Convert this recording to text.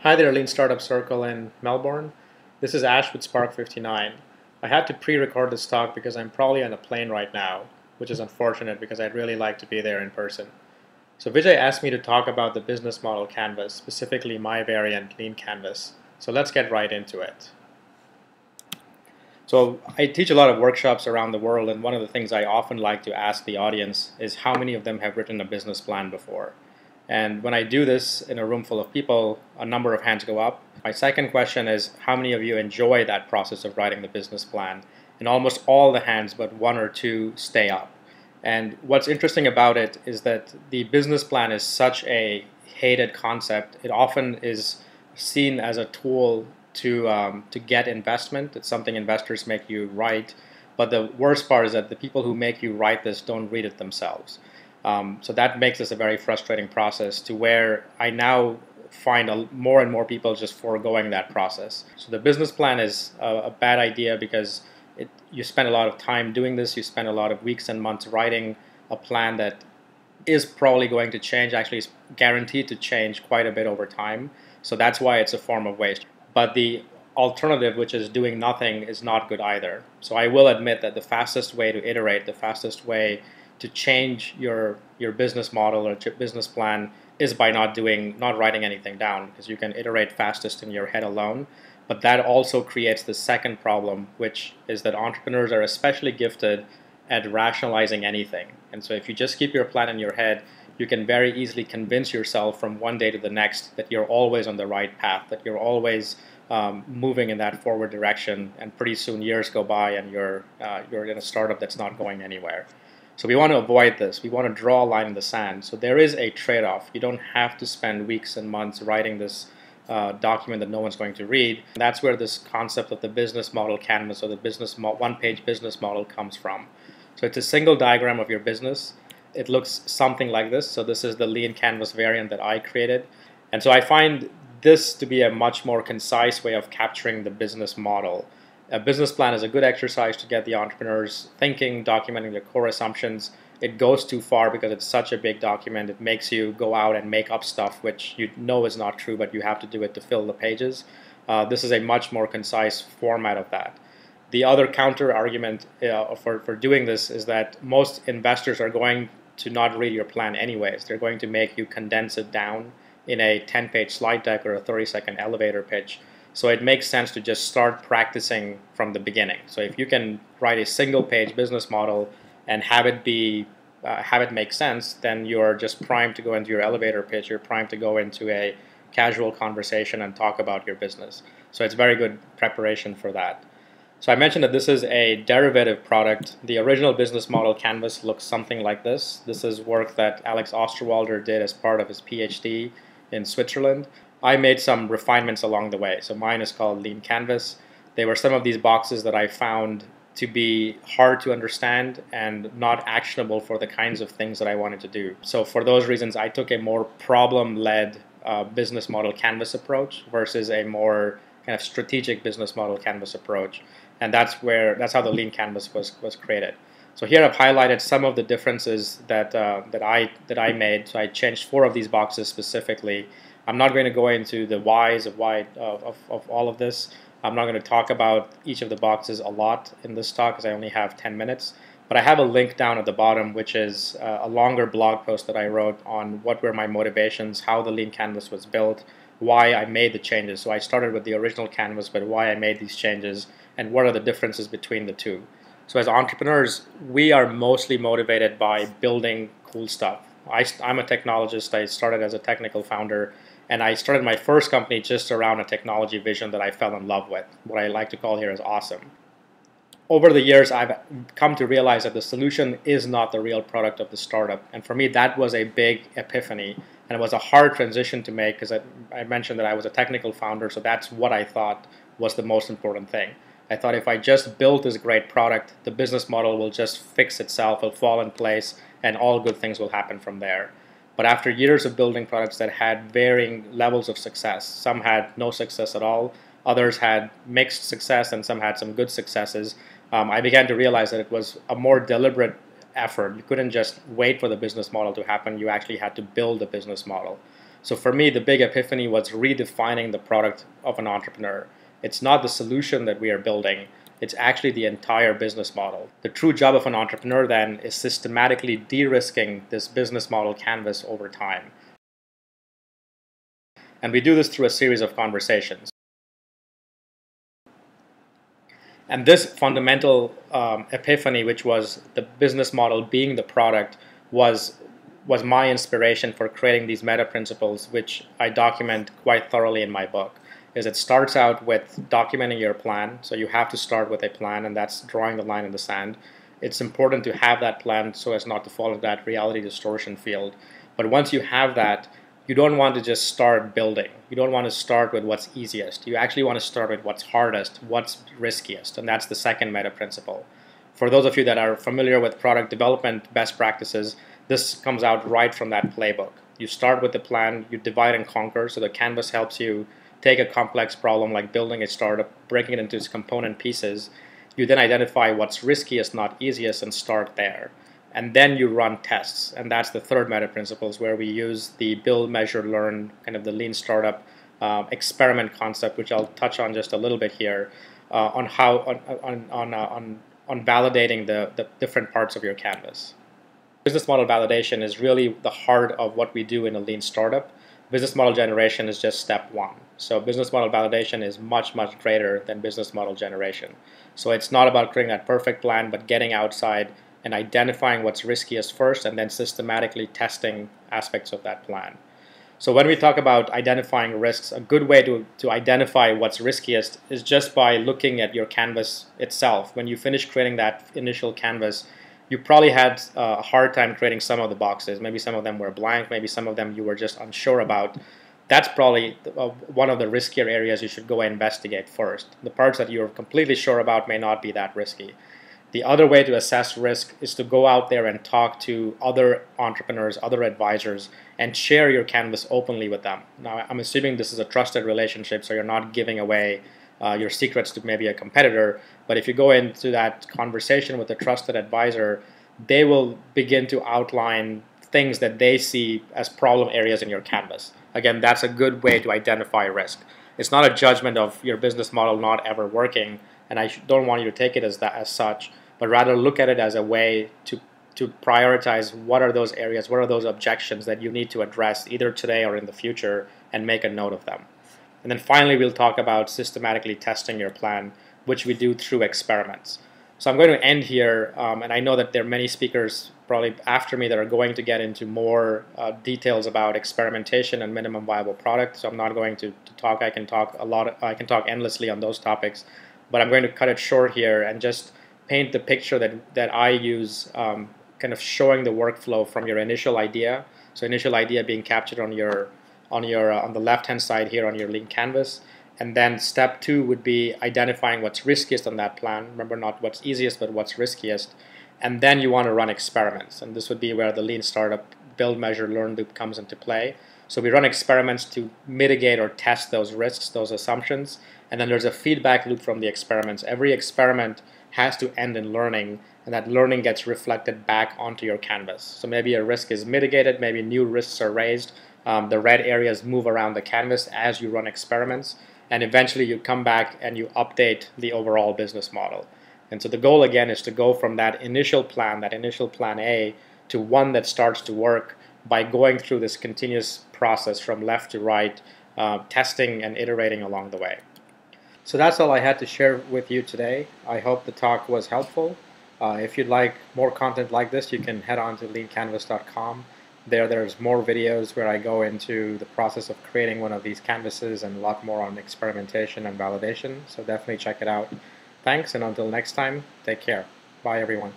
Hi there, Lean Startup Circle in Melbourne. This is Ash with Spark 59. I had to pre-record this talk because I'm probably on a plane right now, which is unfortunate because I'd really like to be there in person. So Vijay asked me to talk about the business model canvas, specifically my variant, Lean Canvas. So let's get right into it. So I teach a lot of workshops around the world, and one of the things I often like to ask the audience is how many of them have written a business plan before. And when I do this in a room full of people, a number of hands go up. My second question is how many of you enjoy that process of writing the business plan? And almost all the hands but one or two stay up. And what's interesting about it is that the business plan is such a hated concept. It often is seen as a tool to get investment. It's something investors make you write. But the worst part is that the people who make you write this don't read it themselves. So that makes this a very frustrating process to where I now find more and more people just foregoing that process. So the business plan is a bad idea because you spend a lot of time doing this. You spend a lot of weeks and months writing a plan that is probably going to change, actually is guaranteed to change quite a bit over time. So that's why it's a form of waste. But the alternative, which is doing nothing, is not good either. So I will admit that the fastest way to iterate, the fastest way to change your business model or business plan is by not writing anything down, because you can iterate fastest in your head alone. But that also creates the second problem, which is that entrepreneurs are especially gifted at rationalizing anything. And so if you just keep your plan in your head, you can very easily convince yourself from one day to the next that you're always on the right path, that you're always moving in that forward direction, and pretty soon years go by and you're in a startup that's not going anywhere. So we want to avoid this. We want to draw a line in the sand. So there is a trade-off. You don't have to spend weeks and months writing this document that no one's going to read. And that's where this concept of the business model canvas or the one-page business model comes from. So it's a single diagram of your business. It looks something like this. So this is the Lean Canvas variant that I created. And so I find this to be a much more concise way of capturing the business model. A business plan is a good exercise to get the entrepreneurs thinking, documenting their core assumptions. It goes too far because it's such a big document. It makes you go out and make up stuff which you know is not true, but you have to do it to fill the pages. This is a much more concise format of that. The other counter argument for doing this is that most investors are going to not read your plan anyways. They're going to make you condense it down in a 10-page slide deck or a 30-second elevator pitch. So it makes sense to just start practicing from the beginning. So if you can write a single-page business model and have it make sense, then you're just primed to go into your elevator pitch. You're primed to go into a casual conversation and talk about your business. So it's very good preparation for that. So I mentioned that this is a derivative product. The original business model canvas looks something like this. This is work that Alex Osterwalder did as part of his PhD in Switzerland. I made some refinements along the way. So mine is called Lean Canvas. They were some of these boxes that I found to be hard to understand and not actionable for the kinds of things that I wanted to do. So for those reasons, I took a more problem-led business model canvas approach versus a more kind of strategic business model canvas approach. And that's how the Lean Canvas was created. So here I've highlighted some of the differences that I made. So I changed 4 of these boxes specifically. I'm not going to go into the whys of all of this. I'm not going to talk about each of the boxes a lot in this talk because I only have 10 minutes. But I have a link down at the bottom, which is a longer blog post that I wrote on what were my motivations, how the Lean Canvas was built, why I made the changes. So I started with the original canvas, but why I made these changes, and what are the differences between the two. So as entrepreneurs, we are mostly motivated by building cool stuff. I'm a technologist. I started as a technical founder. And I started my first company just around a technology vision that I fell in love with. What I like to call here is awesome. Over the years, I've come to realize that the solution is not the real product of the startup. And for me, that was a big epiphany. And it was a hard transition to make because I mentioned that I was a technical founder. So that's what I thought was the most important thing. I thought if I just build this great product, the business model will just fix itself, will fall in place, and all good things will happen from there. But after years of building products that had varying levels of success, some had no success at all, others had mixed success, and some had some good successes, I began to realize that it was a more deliberate effort. You couldn't just wait for the business model to happen. You actually had to build a business model. So for me, the big epiphany was redefining the product of an entrepreneur. It's not the solution that we are building, it's actually the entire business model. The true job of an entrepreneur then is systematically de-risking this business model canvas over time. And we do this through a series of conversations. And this fundamental epiphany, which was the business model being the product, was my inspiration for creating these meta principles, which I document quite thoroughly in my book. Is it starts out with documenting your plan. So you have to start with a plan, and that's drawing the line in the sand. It's important to have that plan so as not to fall into that reality distortion field. But once you have that, you don't want to just start building. You don't want to start with what's easiest. You actually want to start with what's hardest, what's riskiest, and that's the second meta principle. For those of you that are familiar with product development best practices, this comes out right from that playbook. You start with the plan, you divide and conquer, so the canvas helps you take a complex problem like building a startup, breaking it into its component pieces. You then identify what's riskiest, not easiest, and start there. And then you run tests, and that's the third meta principles, where we use the build, measure, learn, kind of the lean startup experiment concept, which I'll touch on just a little bit here, on validating the different parts of your canvas. Business model validation is really the heart of what we do in a lean startup. Business model generation is just step one. So business model validation is much, much greater than business model generation. So it's not about creating that perfect plan, but getting outside and identifying what's riskiest first, and then systematically testing aspects of that plan. So when we talk about identifying risks, a good way to identify what's riskiest is just by looking at your canvas itself. When you finish creating that initial canvas, you probably had a hard time creating some of the boxes. Maybe some of them were blank, maybe some of them you were just unsure about. That's probably one of the riskier areas you should go and investigate first. The parts that you're completely sure about may not be that risky. The other way to assess risk is to go out there and talk to other entrepreneurs, other advisors, and share your canvas openly with them. Now, I'm assuming this is a trusted relationship, so you're not giving away your secrets to maybe a competitor. But if you go into that conversation with a trusted advisor, they will begin to outline things that they see as problem areas in your canvas. Again, that's a good way to identify risk. It's not a judgment of your business model not ever working, and I don't want you to take it as such, but rather look at it as a way to prioritize what are those areas, what are those objections that you need to address either today or in the future, and make a note of them. And then finally, we'll talk about systematically testing your plan, which we do through experiments. So I'm going to end here, and I know that there are many speakers probably after me that are going to get into more details about experimentation and minimum viable product. So I'm not going to talk. I can talk endlessly on those topics, but I'm going to cut it short here and just paint the picture that I use, kind of showing the workflow from your initial idea. So initial idea being captured on the left-hand side here on your lean canvas. And then step two would be identifying what's riskiest on that plan. Remember, not what's easiest, but what's riskiest. And then you want to run experiments. And this would be where the lean startup build, measure, learn loop comes into play. So we run experiments to mitigate or test those risks, those assumptions. And then there's a feedback loop from the experiments. Every experiment has to end in learning, and that learning gets reflected back onto your canvas. So maybe a risk is mitigated, maybe new risks are raised. The red areas move around the canvas as you run experiments, and eventually you come back and you update the overall business model. And so the goal again is to go from that initial plan A, to one that starts to work by going through this continuous process from left to right, testing and iterating along the way. So that's all I had to share with you today. I hope the talk was helpful. If you'd like more content like this, you can head on to leancanvas.com. There's more videos where I go into the process of creating one of these canvases and a lot more on experimentation and validation. So definitely check it out. Thanks, and until next time, take care. Bye, everyone.